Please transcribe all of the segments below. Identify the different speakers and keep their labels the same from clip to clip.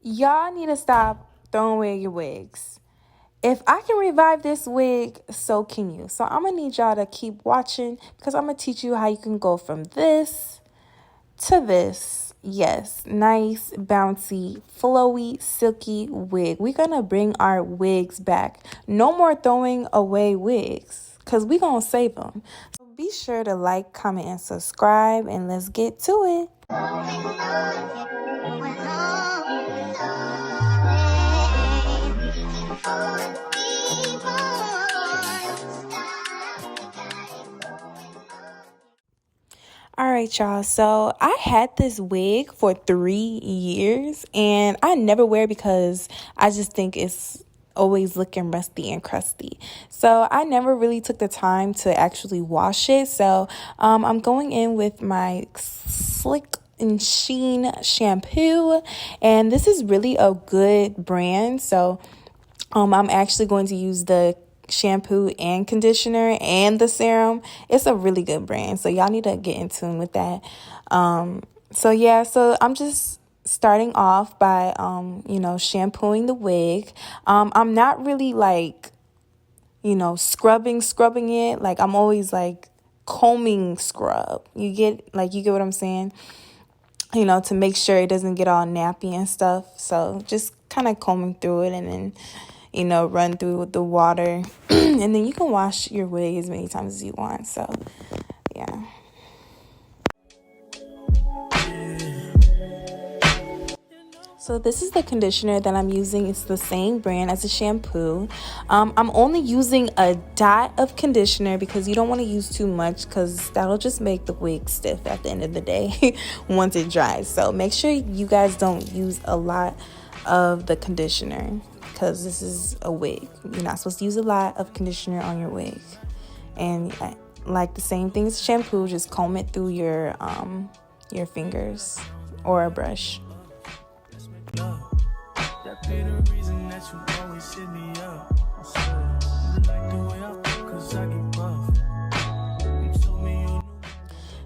Speaker 1: Y'all need to stop throwing away your wigs. If I can revive this wig, so can you. So I'm gonna need y'all to keep watching because I'm gonna teach you how you can go from this to this. Yes, nice, bouncy, flowy, silky wig. We're gonna bring our wigs back. No more throwing away wigs because we're gonna save them. So be sure to like, comment, and subscribe, and let's get to it. All right, y'all. So I had this wig for 3 years and I never wear it because I just think it's always looking rusty and crusty. So I never really took the time to actually wash it. So I'm going in with my Slick and Sheen shampoo, and this is really a good brand. So I'm actually going to use the shampoo and conditioner and the serum. It's a really good brand, so y'all need to get in tune with that. So I'm just starting off by shampooing the wig. I'm not really like scrubbing it. Like I'm always like combing scrub. You get what I'm saying? To make sure it doesn't get all nappy and stuff. So just kind of combing through it and then, run through the water. And then you can wash your wig as many times as you want. So, yeah. So this is the conditioner that I'm using. It's the same brand as the shampoo. I'm only using a dot of conditioner because you don't want to use too much because that'll just make the wig stiff at the end of the day once it dries. So make sure you guys don't use a lot of the conditioner because this is a wig. You're not supposed to use a lot of conditioner on your wig. And like the same thing as shampoo, just comb it through your fingers or a brush. That be the reason that you always hit me up. I swear, you like the way I feel 'cause I get buff. You told me you.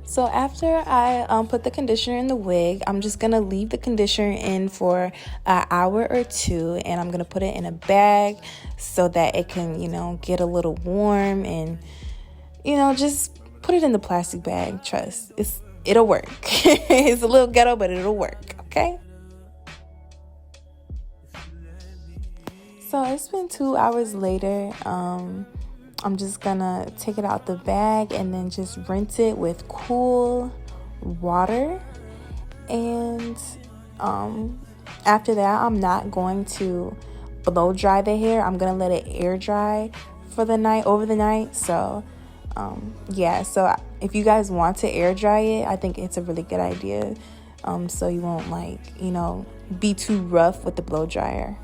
Speaker 1: So after I put the conditioner in the wig, I'm just gonna leave the conditioner in for an hour or two, and I'm gonna put it in a bag so that it can, get a little warm, and just put it in the plastic bag. Trust, it'll work. It's a little ghetto, but it'll work. Okay. So it's been 2 hours later. I'm just gonna take it out the bag and then just rinse it with cool water. And after that, I'm not going to blow dry the hair. I'm gonna let it air dry for the night, over the night. So so if you guys want to air dry it, I think it's a really good idea. So you won't be too rough with the blow dryer.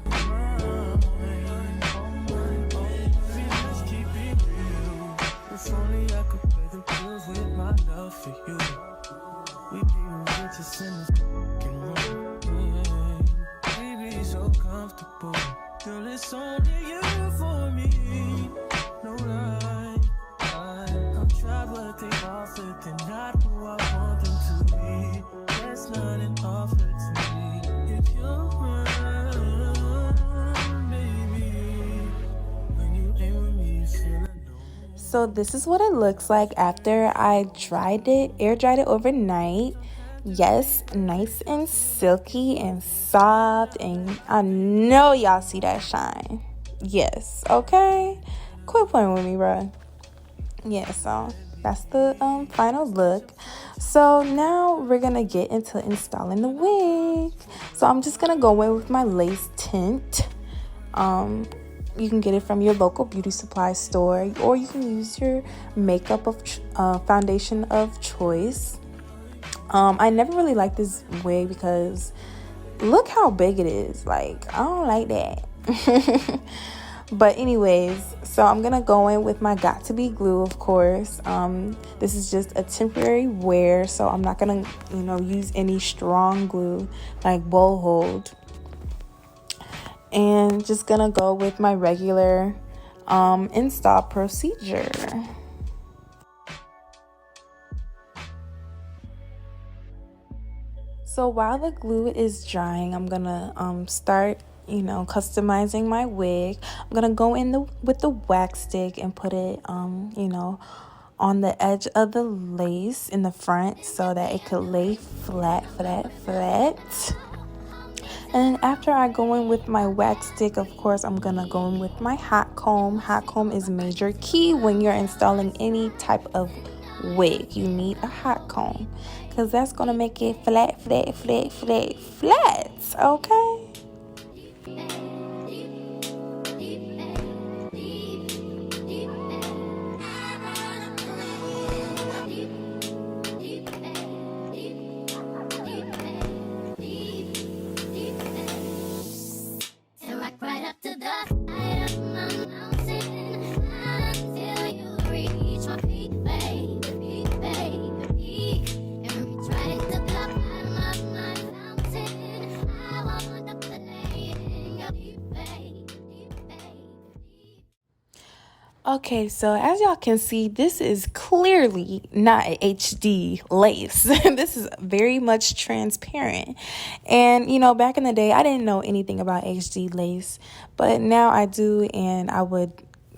Speaker 1: So this is what it looks like after I air dried it overnight. Yes, nice and silky and soft, and I know y'all see that shine. Yes, okay? Quit playing with me, bro. Yeah, so that's the final look. So now we're gonna get into installing the wig. So I'm just gonna go in with my lace tint. You can get it from your local beauty supply store, or you can use your makeup foundation of choice. I never really liked this wig because look how big it is. Like, I don't like that. But anyways, so I'm gonna go in with my Got To Be glue, of course. This is just a temporary wear, so I'm not gonna use any strong glue like Bowl Hold. And just gonna go with my regular install procedure. So while the glue is drying, I'm gonna start, customizing my wig. I'm gonna go in with the wax stick and put it on the edge of the lace in the front so that it could lay flat, flat, flat. And then after I go in with my wax stick, of course, I'm gonna go in with my hot comb. Hot comb is major key when you're installing any type of wig. You need a hot comb because that's gonna make it flat, flat, flat, flat, flat. Okay. Okay, so as y'all can see, this is clearly not a HD lace. This is very much transparent. And, back in the day, I didn't know anything about HD lace, but now I do, and I would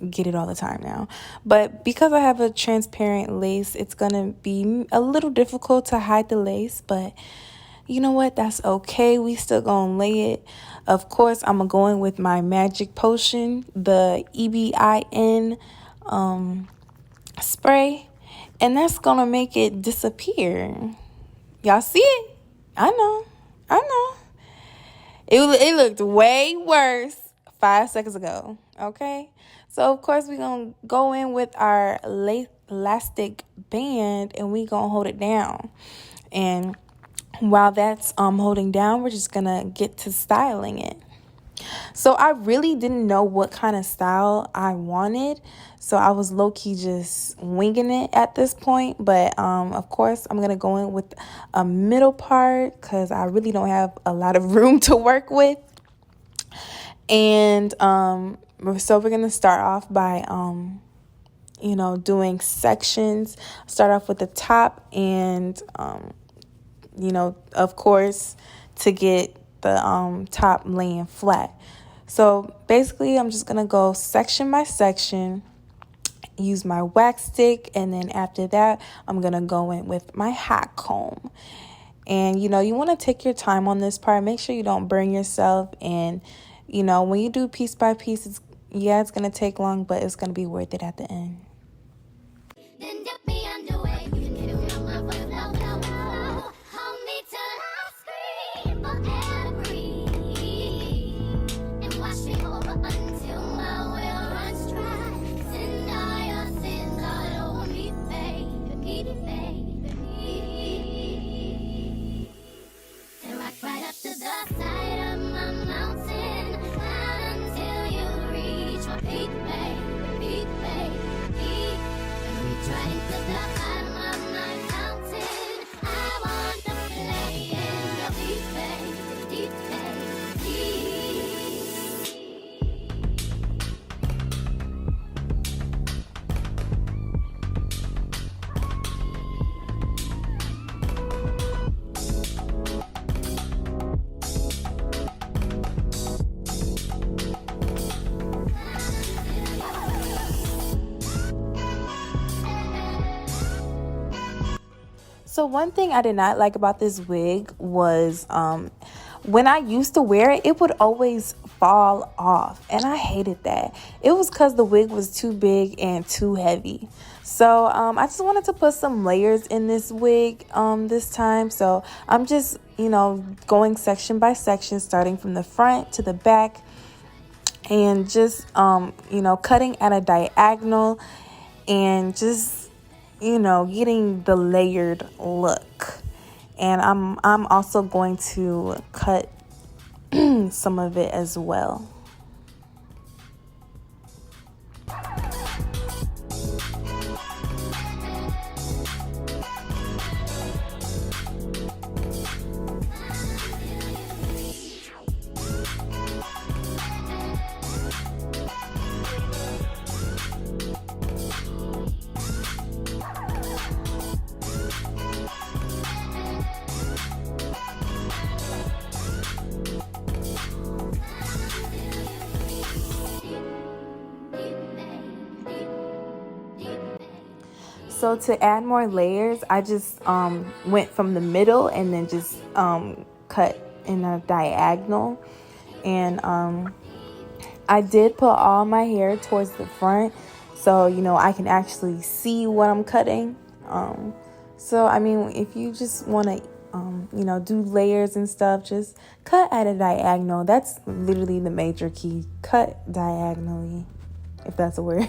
Speaker 1: get it all the time now. But because I have a transparent lace, it's going to be a little difficult to hide the lace, but you know what? That's okay. We still gonna lay it. Of course, I'm going with my magic potion, the EBIN spray, and that's gonna make it disappear. Y'all see it? I know. It looked way worse 5 seconds ago. Okay, so of course we're gonna go in with our elastic band, and we gonna hold it down. And while that's holding down, we're just gonna get to styling it. So I really didn't know what kind of style I wanted, so I was low-key just winging it at this point. But of course I'm gonna go in with a middle part because I really don't have a lot of room to work with. And so we're gonna start off by doing sections. Start off with the top, and of course, to get the top laying flat. So basically, I'm just going to go section by section, use my wax stick, and then after that, I'm going to go in with my hot comb. And, you want to take your time on this part. Make sure you don't burn yourself. And, when you do piece by piece, it's going to take long, but it's going to be worth it at the end. So one thing I did not like about this wig was when I used to wear it, it would always fall off. And I hated that. It was because the wig was too big and too heavy. So I just wanted to put some layers in this wig this time. So I'm just, going section by section, starting from the front to the back. And just, cutting at a diagonal and just getting the layered look. And I'm also going to cut some of it as well. So to add more layers, I just went from the middle and then just cut in a diagonal. And I did put all my hair towards the front, so I can actually see what I'm cutting. So I mean, if you just want to do layers and stuff, just cut at a diagonal. That's literally the major key. Cut diagonally, if that's a word.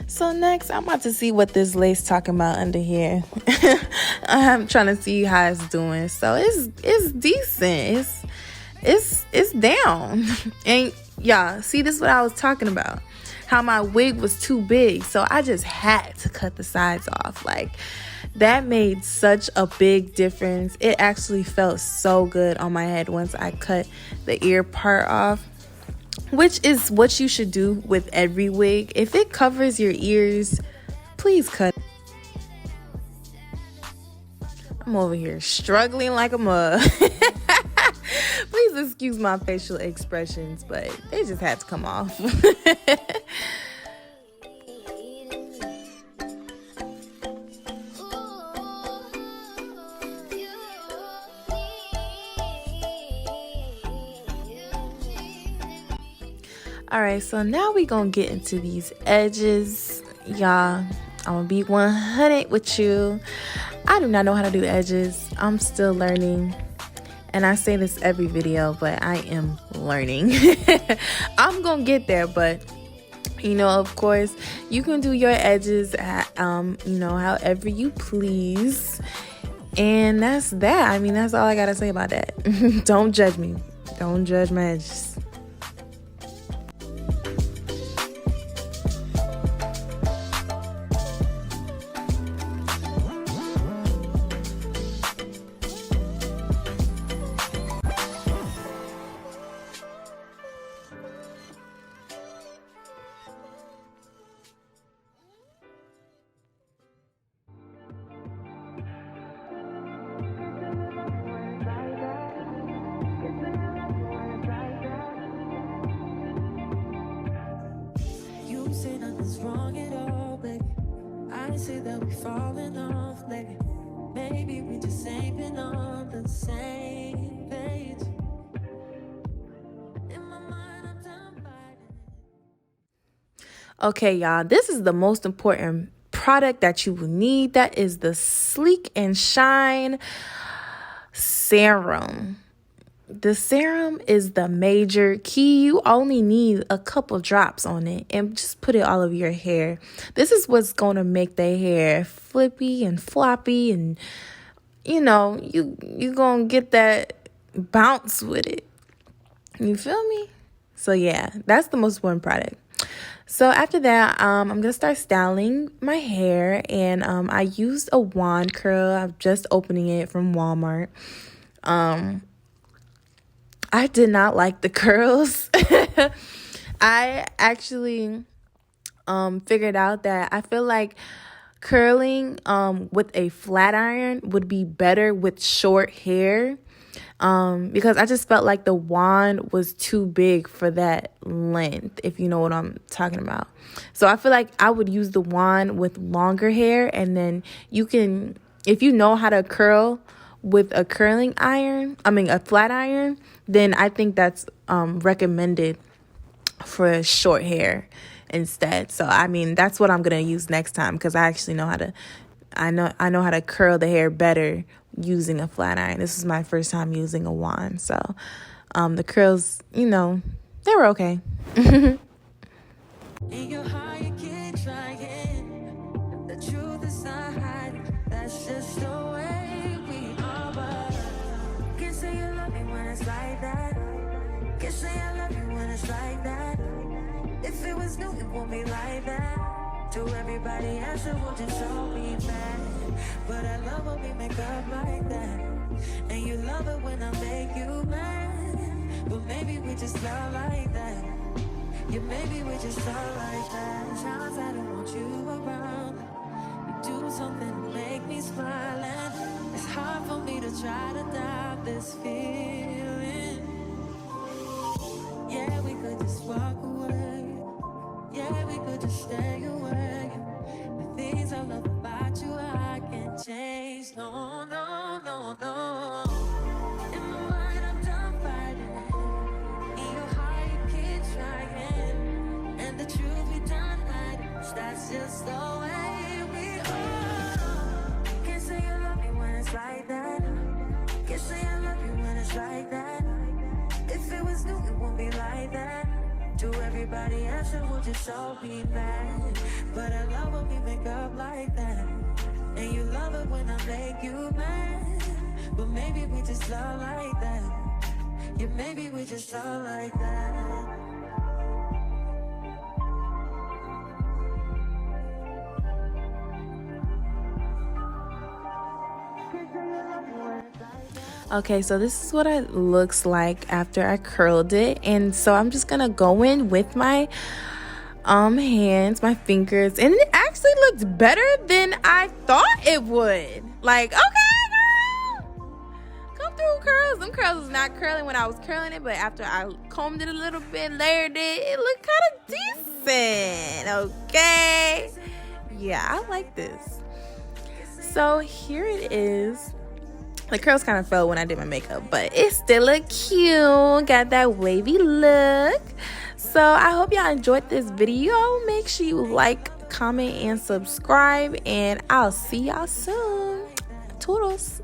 Speaker 1: So next, I'm about to see what this lace talking about under here. I'm trying to see how it's doing. So it's decent. It's down. And y'all, see, this is what I was talking about. How my wig was too big, so I just had to cut the sides off. Like, that made such a big difference. It actually felt so good on my head once I cut the ear part off, which is what you should do with every wig. If it covers your ears, please cut. I'm over here struggling like a mug. Please excuse my facial expressions, but they just had to come off. All right, so now we gonna get into these edges, y'all. I'm gonna be 100 with you. I do not know how to do edges. I'm still learning, and I say this every video, but I am learning. I'm gonna get there, but of course, you can do your edges at however you please, and that's that. I mean, that's all I gotta say about that. Don't judge me. Don't judge my edges. Say nothing's wrong at all, baby. I say that we falling off lately. Maybe we just ain't been on the same page. In my mind, I'm done fighting. Okay, y'all, this is the most important product that you will need. That is the Sleek and Shine Serum. The serum is the major key. You only need a couple drops on it and just put it all over your hair. This is what's going to make the hair flippy and floppy, and you going to get that bounce with it. You feel me? So yeah, that's the most important product. So after that, I'm going to start styling my hair, and I used a wand curl. I'm just opening it from Walmart. I did not like the curls. I actually figured out that I feel like curling with a flat iron would be better with short hair. because I just felt like the wand was too big for that length, if you know what I'm talking about. So I feel like I would use the wand with longer hair, and then you can, if you know how to curl with a a flat iron, then I think that's recommended for short hair instead. So I mean, that's what I'm gonna use next time, because I actually know how to I know how to curl the hair better using a flat iron. This is my first time using a wand, so the curls, they were okay. In your heart you keep trying. The truth is not hiding. That's just the way we are. But can't say you love me when it's like that. Can't say I love you when it's like that. If it was new, it won't be like that. To everybody else, it will just all be bad. But I love when we make up like that. And you love it when I make you mad. But maybe we just love like that. Yeah, maybe we just love like that. Times I don't want you around. You do something to make me smile. And it's hard for me to try to doubt this feeling. Yeah, we could just walk away. Yeah, we could just stay away. The things I love about you, I can't change. No, no, no, no. In my mind, I'm done fighting. In your heart, you keep trying. And the truth we done hiding. That's just the way we are. Can't say you love me when it's like that. Can't say I love you when it's like that. If it was new, it won't be like that. To everybody else, it will just all be bad. But I love when we make up like that. And you love it when I make you mad. But maybe we just love like that. Yeah, maybe we just love like that. Okay, so this is what it looks like after I curled it. And so I'm just gonna go in with my hands, my fingers, and it actually looked better than I thought it would. Like, okay, girl, come through, curls. Them curls was not curling when I was curling it, but after I combed it a little bit, layered it looked kind of decent. Okay, yeah, I like this. So here it is. The curls kind of fell when I did my makeup, but it still look cute. Got that wavy look. So I hope y'all enjoyed this video. Make sure you like, comment, and subscribe, and I'll see y'all soon. Toodles.